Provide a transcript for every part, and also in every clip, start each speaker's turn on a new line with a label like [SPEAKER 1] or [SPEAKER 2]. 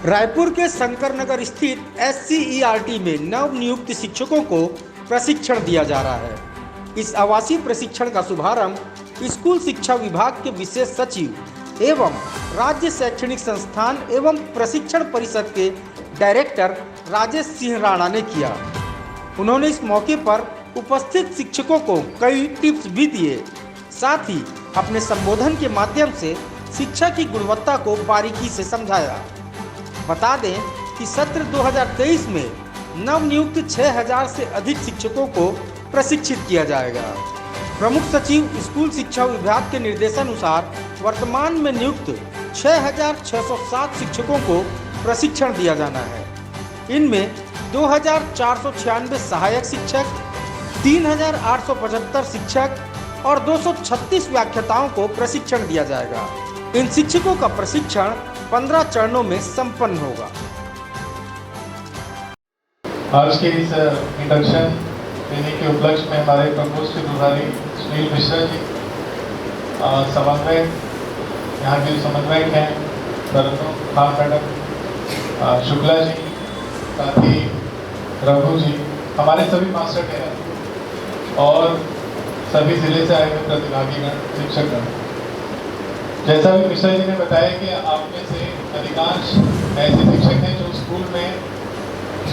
[SPEAKER 1] रायपुर के शंकर नगर स्थित SCERT में नव नियुक्त शिक्षकों को प्रशिक्षण दिया जा रहा है। इस आवासीय प्रशिक्षण का शुभारंभ स्कूल शिक्षा विभाग के विशेष सचिव एवं राज्य शैक्षणिक संस्थान एवं प्रशिक्षण परिषद के डायरेक्टर राजेश सिंह राणा ने किया। उन्होंने इस मौके पर उपस्थित शिक्षकों को कई टिप्स भी दिए। साथ ही अपने संबोधन के माध्यम से शिक्षा की गुणवत्ता को बारीकी से समझाया। बता दें कि सत्र 2023 में नवनियुक्त 6000 से अधिक शिक्षकों को प्रशिक्षित किया जाएगा। प्रमुख सचिव स्कूल शिक्षा विभाग के निर्देशानुसार वर्तमान में नियुक्त 6607 शिक्षकों को प्रशिक्षण दिया जाना है। इनमें 2496 सहायक शिक्षक, 3875 शिक्षक और 236 व्याख्याताओं को प्रशिक्षण दिया जाएगा। इन शिक्षकों का प्रशिक्षण 15 चरणों में संपन्न होगा।
[SPEAKER 2] आज के इस इंडक्शन देने के उपलक्ष्य में हमारे प्रकोष्ठ के प्रभारी सुनील मिश्रा जी, समन्वयक यहाँ के समन्वयक हैं सरनो खान मैडम, शुक्ला जी, साथ ही रघु जी, हमारे सभी मास्टर ट्रेनर और सभी जिले से आए हुए प्रतिभागीगण शिक्षकगण। जैसा भी मिश्रा जी ने बताया कि आप में से अधिकांश ऐसे शिक्षक हैं जो स्कूल में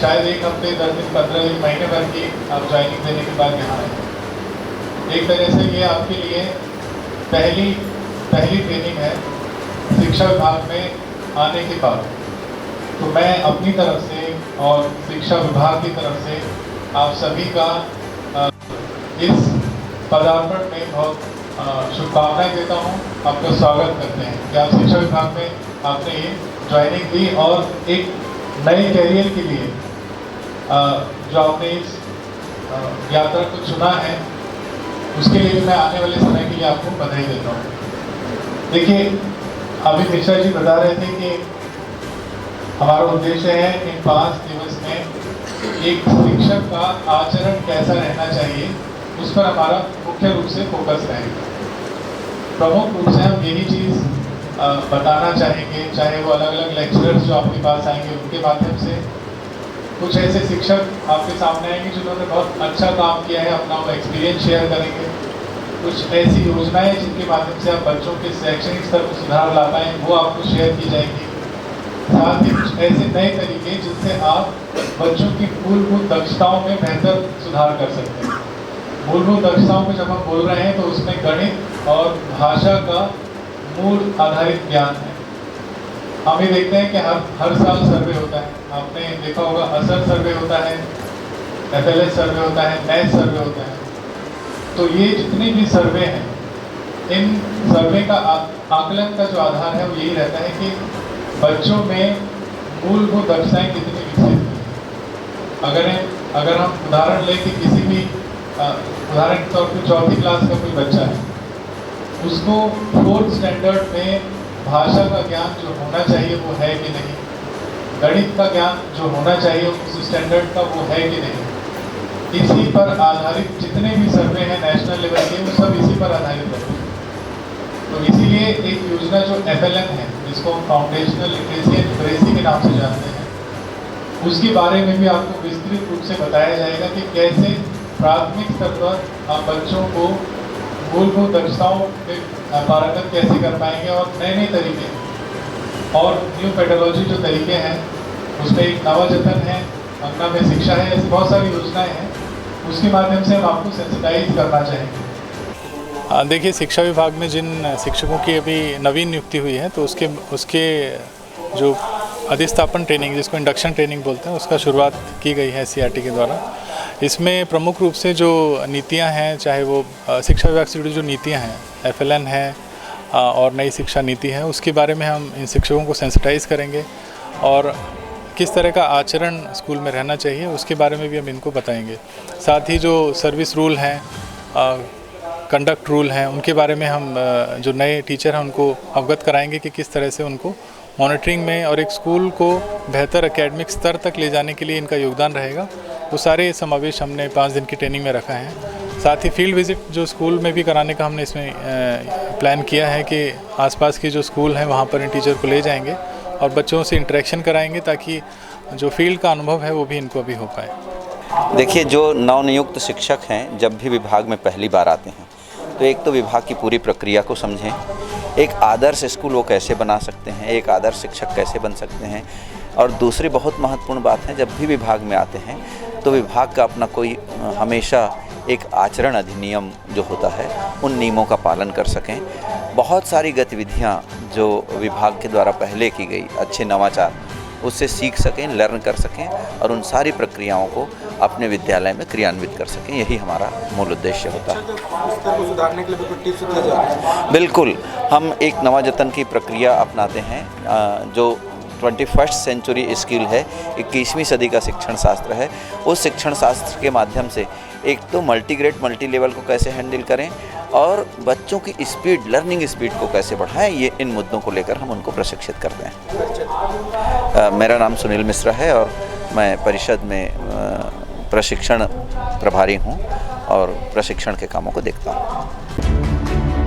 [SPEAKER 2] शायद एक हफ्ते 10 दिन 15 दिन महीने भर की आप ज्वाइनिंग देने के बाद यहाँ आए। एक तरह से ये आपके लिए पहली ट्रेनिंग है शिक्षा विभाग में आने के बाद। तो मैं अपनी तरफ से और शिक्षा विभाग की तरफ से आप सभी का इस पदार्पण में बहुत शुभकामनाएं देता हूं। आपका स्वागत करते हैं कि आप शिक्षा विभाग में आपने ये ज्वाइनिंग दी और एक नए कैरियर के लिए जो आपने इस यात्रा को चुना है उसके लिए मैं आने वाले समय के लिए आपको बधाई देता हूँ। देखिए, अभी मिश्रा जी बता रहे थे कि हमारा उद्देश्य है इन 5 दिवस में एक शिक्षक का आचरण कैसा रहना चाहिए उस पर हमारा मुख्य रूप से फोकस रहेगा। प्रमुख रूप से हम यही चीज़ बताना चाहेंगे, चाहे वो अलग अलग लेक्चरर्स जो आपके पास आएंगे उनके माध्यम से, कुछ ऐसे शिक्षक आपके सामने आएंगे जिन्होंने बहुत अच्छा काम किया है, अपना वो एक्सपीरियंस शेयर करेंगे, कुछ ऐसी योजनाएं जिनके माध्यम से आप बच्चों के शैक्षणिक स्तर को सुधार ला पाएँ वो आपको शेयर की जाएगी। साथ ही कुछ ऐसे नए तरीके जिनसे आप बच्चों की मूलभूत दक्षताओं में बेहतर सुधार कर सकते हैं। मूलभूत दक्षताओं को जब हम बोल रहे हैं तो उसमें गणित और भाषा का मूल आधारित ज्ञान है। हम ये देखते हैं कि हर साल सर्वे होता है, आपने देखा होगा असर सर्वे होता है, FLS सर्वे होता है, मैथ सर्वे होता है। तो ये जितने भी सर्वे हैं, इन सर्वे का आकलन का जो आधार है वो यही रहता है कि बच्चों में मूलभूत दक्षताएं कितनी विकसित हुई। अगर हम उदाहरण लें कि किसी भी उदाहरण के तौर पर 4th क्लास का कोई बच्चा है, उसको 4th स्टैंडर्ड में भाषा का ज्ञान जो होना चाहिए वो है कि नहीं, गणित का ज्ञान जो होना चाहिए उस स्टैंडर्ड का वो है कि नहीं, इसी पर आधारित जितने भी सर्वे हैं नेशनल लेवल के वो सब इसी पर आधारित रहते हैं। तो इसीलिए एक योजना जो FLN है, जिसको हम फाउंडेशनल लिटरेसी एंड न्यूमरेसी के नाम से जानते हैं, उसके बारे में भी आपको विस्तृत रूप से बताया जाएगा कि कैसे प्राथमिक स्तर पर आप बच्चों को मूलभूत दक्षताओं में पारंगत कैसे कर पाएंगे और नए तरीके और न्यू पेडोलॉजी जो तरीके हैं उसमें एक नवाजतन है, अंगना में शिक्षा है, ऐसी बहुत सारी योजनाएं हैं, उसके माध्यम से हम आपको सेंसिटाइज करना चाहेंगे।
[SPEAKER 3] देखिए, शिक्षा विभाग में जिन शिक्षकों की अभी नवीन नियुक्ति हुई है तो उसके जो अधिस्थापन ट्रेनिंग, जिसको इंडक्शन ट्रेनिंग बोलते हैं, उसका शुरुआत की गई है SCERT के द्वारा। इसमें प्रमुख रूप से जो नीतियां हैं, चाहे वो शिक्षा विभाग से जुड़ी जो नीतियां हैं, FLN है और नई शिक्षा नीति है, उसके बारे में हम इन शिक्षकों को सेंसिटाइज करेंगे और किस तरह का आचरण स्कूल में रहना चाहिए उसके बारे में भी हम इनको बताएंगे। साथ ही जो सर्विस रूल हैं, कंडक्ट रूल हैं, उनके बारे में हम जो नए टीचर हैं उनको अवगत कराएंगे कि किस तरह से उनको मॉनिटरिंग में और एक स्कूल को बेहतर एकेडमिक स्तर तक ले जाने के लिए इनका योगदान रहेगा। वो सारे समावेश हमने 5 दिन की ट्रेनिंग में रखा है। साथ ही फील्ड विज़िट जो स्कूल में भी कराने का हमने इसमें प्लान किया है कि आसपास के जो स्कूल हैं वहाँ पर इन टीचर को ले जाएंगे और बच्चों से इंटरेक्शन कराएंगे ताकि जो फील्ड का अनुभव है वो भी इनको अभी हो पाए।
[SPEAKER 4] देखिए, जो नवनियुक्त शिक्षक हैं जब भी विभाग में पहली बार आते हैं तो एक तो विभाग की पूरी प्रक्रिया को समझें, एक आदर्श स्कूल वो कैसे बना सकते हैं, एक आदर्श शिक्षक कैसे बन सकते हैं, और दूसरी बहुत महत्वपूर्ण बात है, जब भी विभाग में आते हैं तो विभाग का अपना कोई हमेशा एक आचरण अधिनियम जो होता है उन नियमों का पालन कर सकें। बहुत सारी गतिविधियां जो विभाग के द्वारा पहले की गई, अच्छे नवाचार, उससे सीख सकें, लर्न कर सकें और उन सारी प्रक्रियाओं को अपने विद्यालय में क्रियान्वित कर सकें। यही हमारा मूल उद्देश्य होता है।
[SPEAKER 1] स्तर को सुधारने के लिए भी टिप्स दिया जा रहा है।
[SPEAKER 4] बिल्कुल, हम एक नवाजतन की प्रक्रिया अपनाते हैं जो 21st सेंचुरी स्किल है, 21वीं सदी का शिक्षण शास्त्र है। उस शिक्षण शास्त्र के माध्यम से एक तो मल्टीग्रेड मल्टी लेवल को कैसे हैंडल करें और बच्चों की स्पीड, लर्निंग स्पीड को कैसे बढ़ाएं, ये इन मुद्दों को लेकर हम उनको प्रशिक्षित करते हैं। मेरा नाम सुनील मिश्रा है और मैं परिषद में प्रशिक्षण प्रभारी हूँ और प्रशिक्षण के कामों को देखता हूँ।